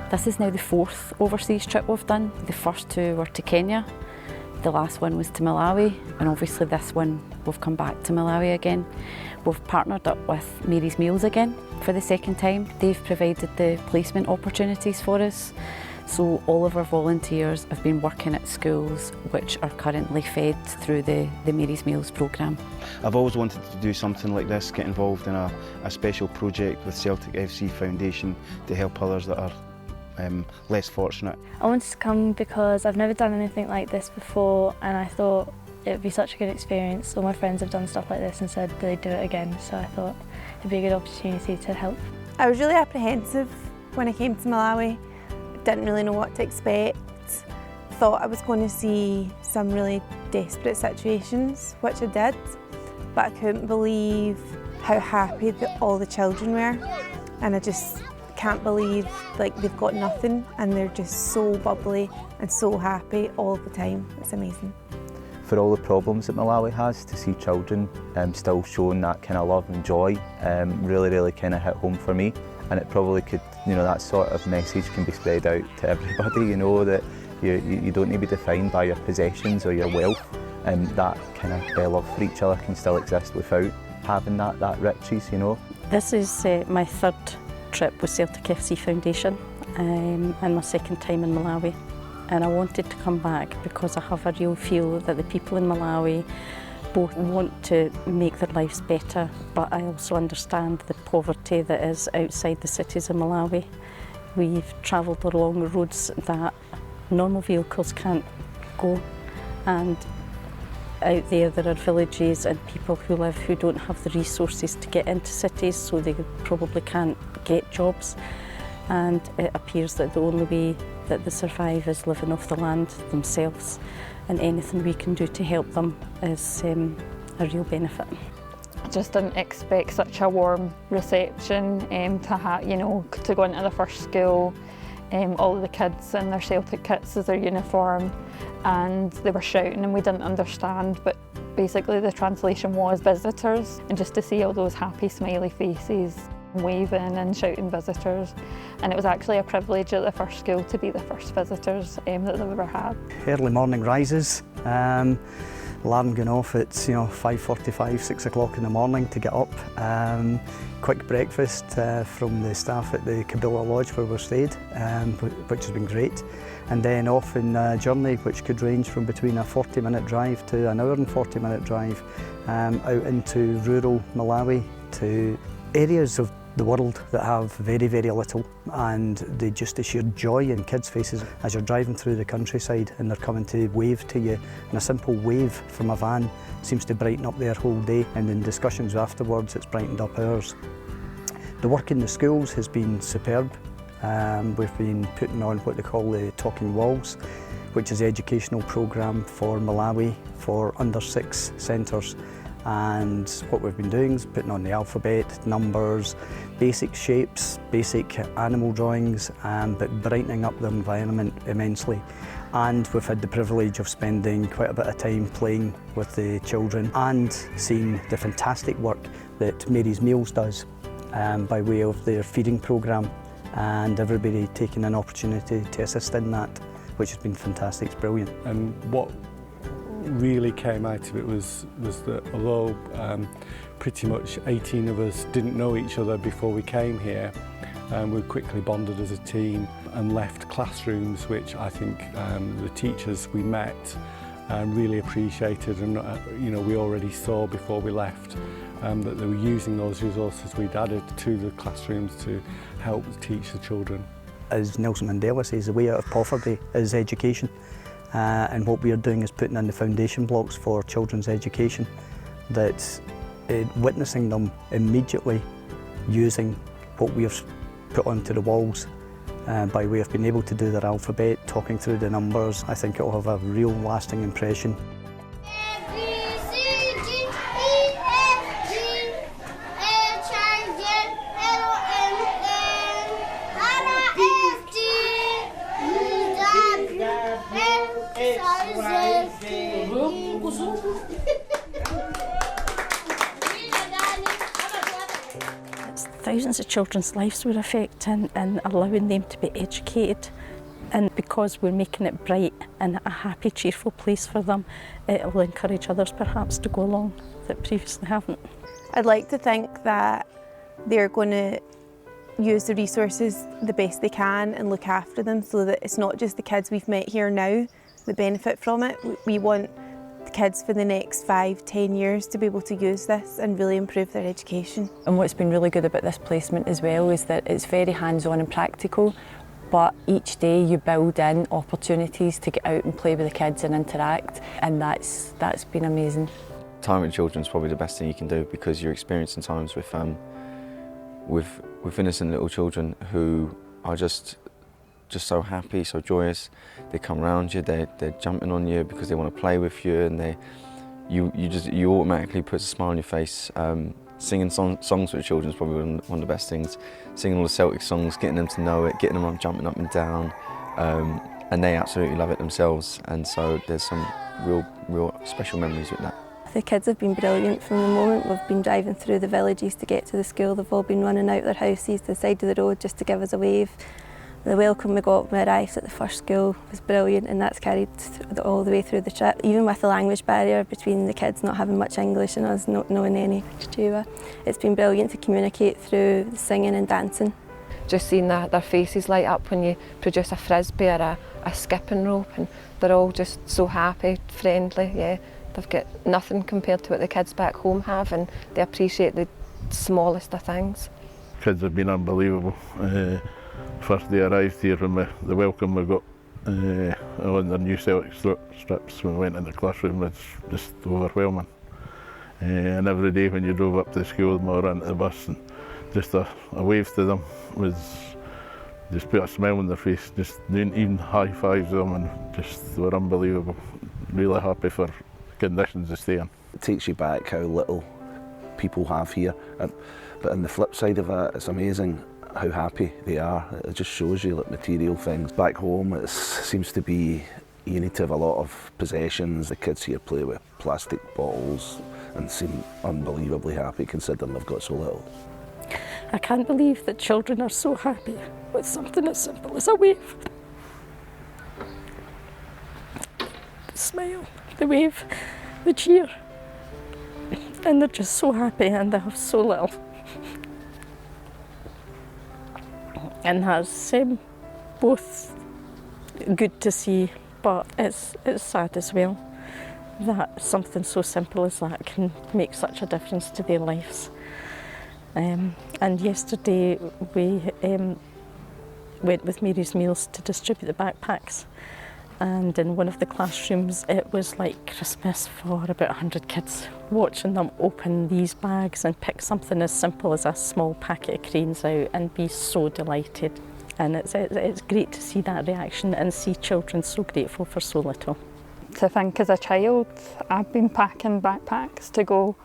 This is now the 4th overseas trip we've done. The first 2 were to Kenya, the last one was to Malawi, and obviously this one we've come back to Malawi again. We've partnered up with Mary's Meals again for the 2nd time. They've provided the placement opportunities for us. So all of our volunteers have been working at schools which are currently fed through the Mary's Meals programme. I've always wanted to do something like this, get involved in a special project with Celtic FC Foundation to help others that are less fortunate. I wanted to come because I've never done anything like this before, and I thought it would be such a good experience. All my friends have done stuff like this and said they'd do it again, so I thought it'd be a good opportunity to help. I was really apprehensive when I came to Malawi. Didn't really know what to expect. Thought I was going to see some really desperate situations, which I did, but I couldn't believe how happy all the children were, and I just can't believe they've got nothing and they're just so bubbly and so happy all the time. It's amazing. For all the problems that Malawi has, to see children still showing that kind of love and joy really kind of hit home for me. And it probably could, that sort of message can be spread out to everybody, that you don't need to be defined by your possessions or your wealth, and that kind of love for each other can still exist without having that riches, This is my 3rd trip with Celtic FC Foundation and my 2nd time in Malawi. And I wanted to come back because I have a real feel that the people in Malawi both want to make their lives better, but I also understand the poverty that is outside the cities of Malawi. We've travelled along roads that normal vehicles can't go, and out there are villages and people who don't have the resources to get into cities, so they probably can't get jobs, and it appears that the only way that they survive is living off the land themselves, and anything we can do to help them is a real benefit. I just didn't expect such a warm reception to go into the first school, all of the kids in their Celtic kits as their uniform, and they were shouting and we didn't understand, but basically the translation was visitors, and just to see all those happy smiley faces waving and shouting visitors, and it was actually a privilege at the first school to be the first visitors that they've ever had. Early morning rises, alarm going off at 5:45, 6 o'clock in the morning to get up. Quick breakfast from the staff at the Kabila Lodge where we're stayed, which has been great. And then off in a journey which could range from between a 40-minute drive to an hour and 40-minute drive out into rural Malawi, to areas of the world that have very, very little, and they just the sheer joy in kids' faces as you're driving through the countryside and they're coming to wave to you, and a simple wave from a van seems to brighten up their whole day, and in discussions afterwards it's brightened up ours. The work in the schools has been superb. We've been putting on what they call the Talking Walls, which is an educational programme for Malawi for under 6 centres. And what we've been doing is putting on the alphabet, numbers, basic shapes, basic animal drawings, but brightening up the environment immensely. And we've had the privilege of spending quite a bit of time playing with the children and seeing the fantastic work that Mary's Meals does by way of their feeding programme, and everybody taking an opportunity to assist in that, which has been fantastic. It's brilliant. And what really came out of it was that although pretty much 18 of us didn't know each other before we came here, we quickly bonded as a team and left classrooms which I think the teachers we met really appreciated, and we already saw before we left that they were using those resources we'd added to the classrooms to help teach the children. As Nelson Mandela says, the way out of poverty is education. And what we are doing is putting in the foundation blocks for children's education, that witnessing them immediately using what we have put onto the walls by way of being able to do their alphabet, talking through the numbers. I think it will have a real lasting impression. thousands of children's lives we're affecting and allowing them to be educated. And because we're making it bright and a happy, cheerful place for them, it will encourage others perhaps to go along that previously haven't. I'd like to think that they're going to use the resources the best they can and look after them, so that it's not just the kids we've met here now that benefit from it. We want the kids for the next 5-10 years to be able to use this and really improve their education. And what's been really good about this placement as well is that it's very hands-on and practical, but each day you build in opportunities to get out and play with the kids and interact, and that's been amazing. Time with children is probably the best thing you can do, because you're experiencing times with innocent little children who are just so happy, so joyous. They come around you, they're jumping on you because they want to play with you, and you automatically put a smile on your face. Singing songs with children is probably one of the best things. Singing all the Celtic songs, getting them to know it, getting them up, jumping up and down, and they absolutely love it themselves. And so there's some real special memories with that. The kids have been brilliant from the moment we've been driving through the villages to get to the school. They've all been running out their houses to the side of the road just to give us a wave. The welcome we got when we arrived at the first school was brilliant, and that's carried all the way through the trip. Even with the language barrier between the kids not having much English and us not knowing any Chichewa, it's been brilliant to communicate through singing and dancing. Just seeing their faces light up when you produce a frisbee or a skipping rope, and they're all just so happy, friendly. Yeah, they've got nothing compared to what the kids back home have, and they appreciate the smallest of things. Kids have been unbelievable. First they arrived here, and the welcome we got on their new Celtic strips when we went in the classroom was just overwhelming. And every day when you drove up to the school or onto the bus, and just a wave to them was just put a smile on their face, just doing even high fives them, and just they were unbelievable. Really happy for the conditions to stay in. It takes you back how little people have here, but on the flip side of that, it's amazing how happy they are. It just shows you like material things. Back home it seems to be you need to have a lot of possessions. The kids here play with plastic bottles and seem unbelievably happy considering they've got so little. I can't believe that children are so happy with something as simple as a wave. The smile, the wave, the cheer. And they're just so happy, and they have so little. And that's both good to see, but it's sad as well that something so simple as that can make such a difference to their lives. And yesterday we went with Mary's Meals to distribute the backpacks, and in one of the classrooms it was like Christmas for about 100 kids, watching them open these bags and pick something as simple as a small packet of crayons out and be so delighted. And it's great to see that reaction and see children so grateful for so little. To think as a child, I've been packing backpacks to go,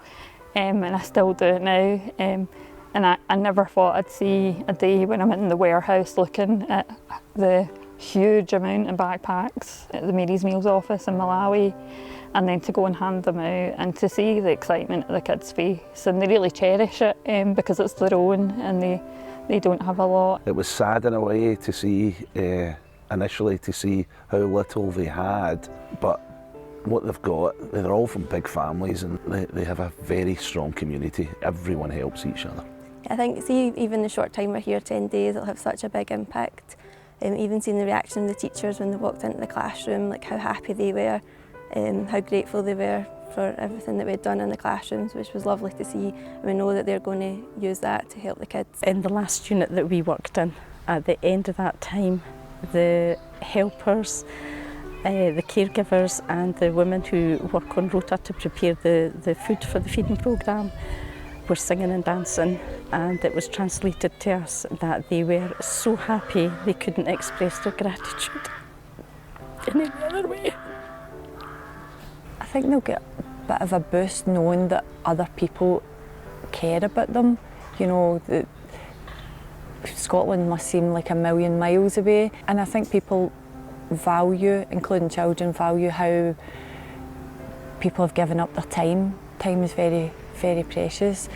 and I still do it now. And I never thought I'd see a day when I'm in the warehouse looking at the huge amount of backpacks at the Mary's Meals office in Malawi, and then to go and hand them out and to see the excitement of the kids' face, and they really cherish it because it's their own and they don't have a lot. It was sad in a way to see, initially to see how little they had, but what they've got, they're all from big families and they have a very strong community. Everyone helps each other. I think, see, even the short time we're here, 10 days, it'll have such a big impact. Even seeing the reaction of the teachers when they walked into the classroom, like how happy they were, how grateful they were for everything that we'd done in the classrooms, which was lovely to see. And we know that they're going to use that to help the kids. In the last unit that we worked in, at the end of that time, the helpers, the caregivers and the women who work on rota to prepare the food for the feeding programme were singing and dancing, and it was translated to us that they were so happy they couldn't express their gratitude in any other way. I think they'll get a bit of a boost knowing that other people care about them. You know, Scotland must seem like a million miles away, and I think people value, including children, value how people have given up their time. Time is very, very precious,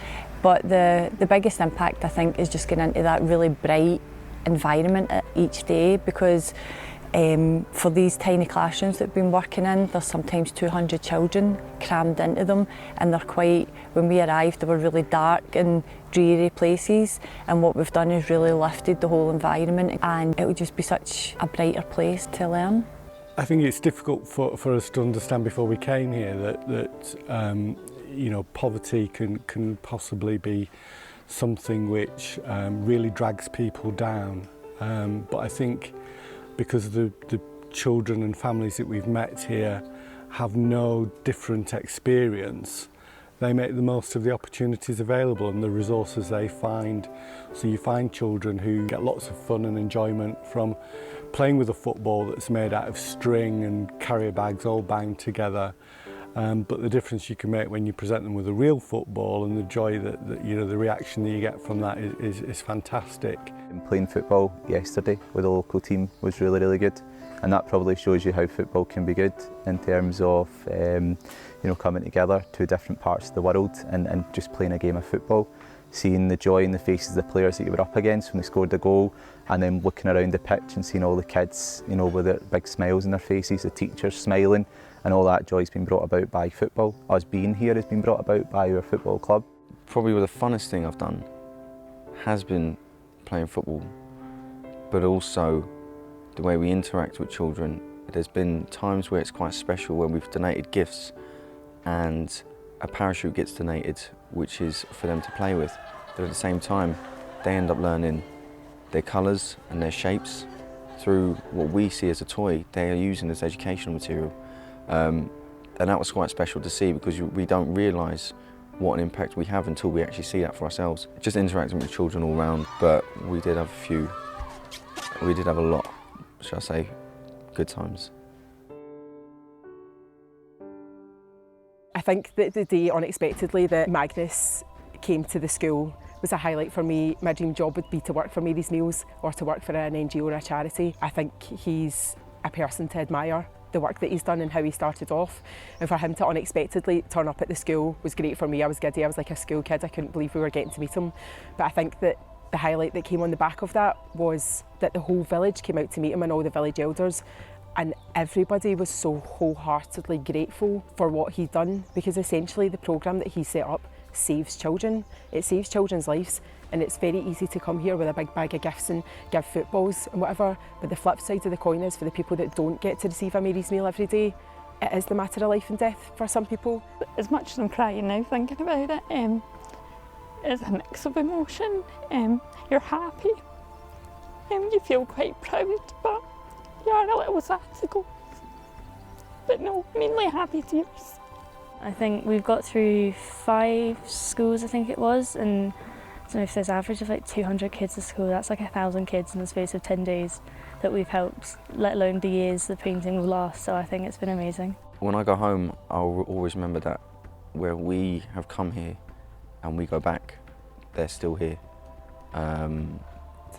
But the biggest impact, I think, is just getting into that really bright environment each day, because for these tiny classrooms that we've been working in, there's sometimes 200 children crammed into them, and they're quite, when we arrived, they were really dark and dreary places, and what we've done is really lifted the whole environment, and it would just be such a brighter place to learn. I think it's difficult for us to understand before we came here that you know, poverty can possibly be something which really drags people down. But I think because the children and families that we've met here have no different experience, they make the most of the opportunities available and the resources they find. So you find children who get lots of fun and enjoyment from playing with a football that's made out of string and carrier bags all bound together. But the difference you can make when you present them with a real football, and the joy that you know, the reaction that you get from that is fantastic. Playing football yesterday with the local team was really good, and that probably shows you how football can be good in terms of you know, coming together, two different parts of the world, and just playing a game of football. Seeing the joy in the faces of the players that you were up against when they scored the goal, and then looking around the pitch and seeing all the kids, you know, with their big smiles on their faces, the teachers smiling, and all that joy has been brought about by football. Us being here has been brought about by our football club. Probably the funnest thing I've done has been playing football, but also the way we interact with children. There's been times where it's quite special, where we've donated gifts and a parachute gets donated, which is for them to play with. But at the same time, they end up learning their colours and their shapes through what we see as a toy. They are using as educational material. And that was quite special to see, because we don't realise what an impact we have until we actually see that for ourselves. Just interacting with children all round, but we did have a lot, shall I say, good times. I think that the day, unexpectedly, that Magnus came to the school was a highlight for me. My dream job would be to work for Mary's Meals or to work for an NGO or a charity. I think he's a person to admire, the work that he's done and how he started off. And for him to unexpectedly turn up at the school was great for me. I was giddy, I was like a school kid, I couldn't believe we were getting to meet him. But I think that the highlight that came on the back of that was that the whole village came out to meet him, and all the village elders, and everybody was so wholeheartedly grateful for what he'd done, because essentially the programme that he set up saves children. It saves children's lives, and it's very easy to come here with a big bag of gifts and give footballs and whatever, but the flip side of the coin is, for the people that don't get to receive a Mary's meal every day, it is the matter of life and death for some people. As much as I'm crying now thinking about it, it's a mix of emotion. You're happy, you feel quite proud, but you are a little sad to go. But no, mainly happy tears. I think we've got through 5 schools, I think it was, and I don't know if there's an average of like 200 kids at school. That's like 1,000 kids in the space of 10 days that we've helped, let alone the years the painting will last. So I think it's been amazing. When I go home, I'll always remember that where we have come here and we go back, they're still here.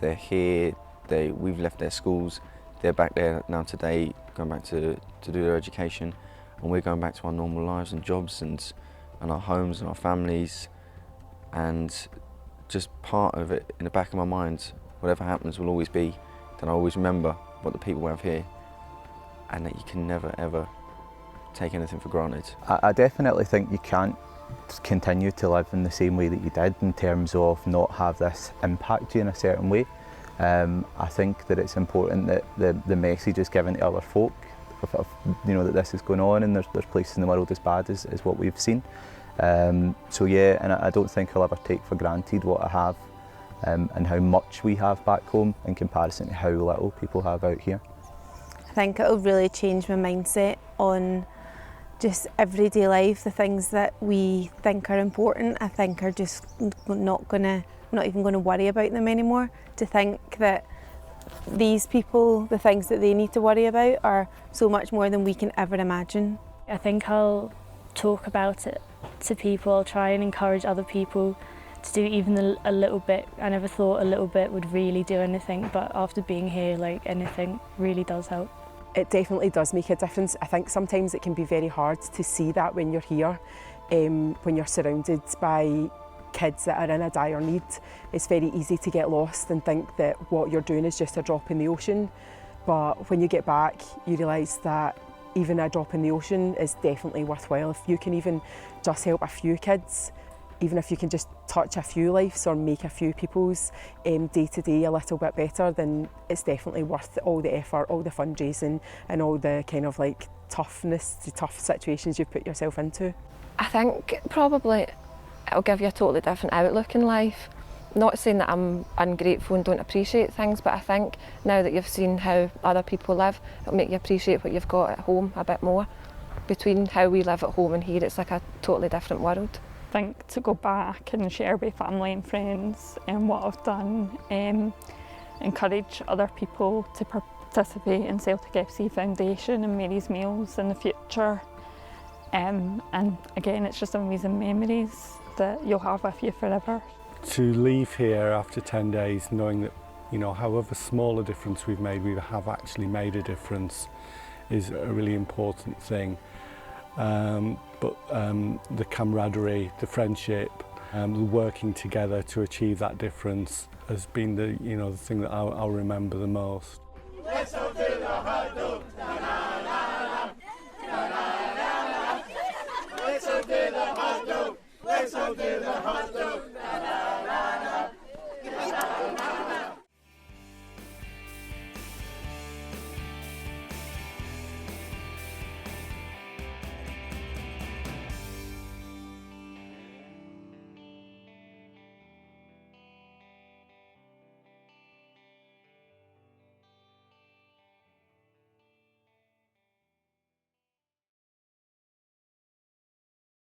They're here, we've left their schools, they're back there now today, going back to do their education, and we're going back to our normal lives and jobs and our homes and our families. And just part of it in the back of my mind, whatever happens will always be that I always remember what the people have here, and that you can never ever take anything for granted. I definitely think you can't continue to live in the same way that you did, in terms of not have this impact you in a certain way. I think that it's important that the message is given to other folk, you know, that this is going on and there's places in the world as bad as what we've seen. So yeah, and I don't think I'll ever take for granted what I have and how much we have back home in comparison to how little people have out here. I think it'll really change my mindset on just everyday life. The things that we think are important, I think are just not even going to worry about them anymore. To think that these people, the things that they need to worry about are so much more than we can ever imagine. I think I'll talk about it to people, I'll try and encourage other people to do even a little bit. I never thought a little bit would really do anything, but after being here, like, anything really does help. It definitely does make a difference. I think sometimes it can be very hard to see that when you're here, when you're surrounded by kids that are in a dire need. It's very easy to get lost and think that what you're doing is just a drop in the ocean, but when you get back you realise that even a drop in the ocean is definitely worthwhile. If you can even just help a few kids, even if you can just touch a few lives or make a few people's day to day a little bit better, then it's definitely worth all the effort, all the fundraising and all the kind of like tough situations you've put yourself into. I think probably it'll give you a totally different outlook in life. Not saying that I'm ungrateful and don't appreciate things, but I think now that you've seen how other people live, it'll make you appreciate what you've got at home a bit more. Between how we live at home and here, it's like a totally different world. I think to go back and share with family and friends and what I've done, encourage other people to participate in Celtic FC Foundation and Mary's Meals in the future. And again, it's just amazing memories that you'll have with you forever. To leave here after 10 days knowing that, you know, however small a difference we've made, we have actually made a difference is a really important thing. But the camaraderie, the friendship, the working together to achieve that difference has been the thing that I'll remember the most.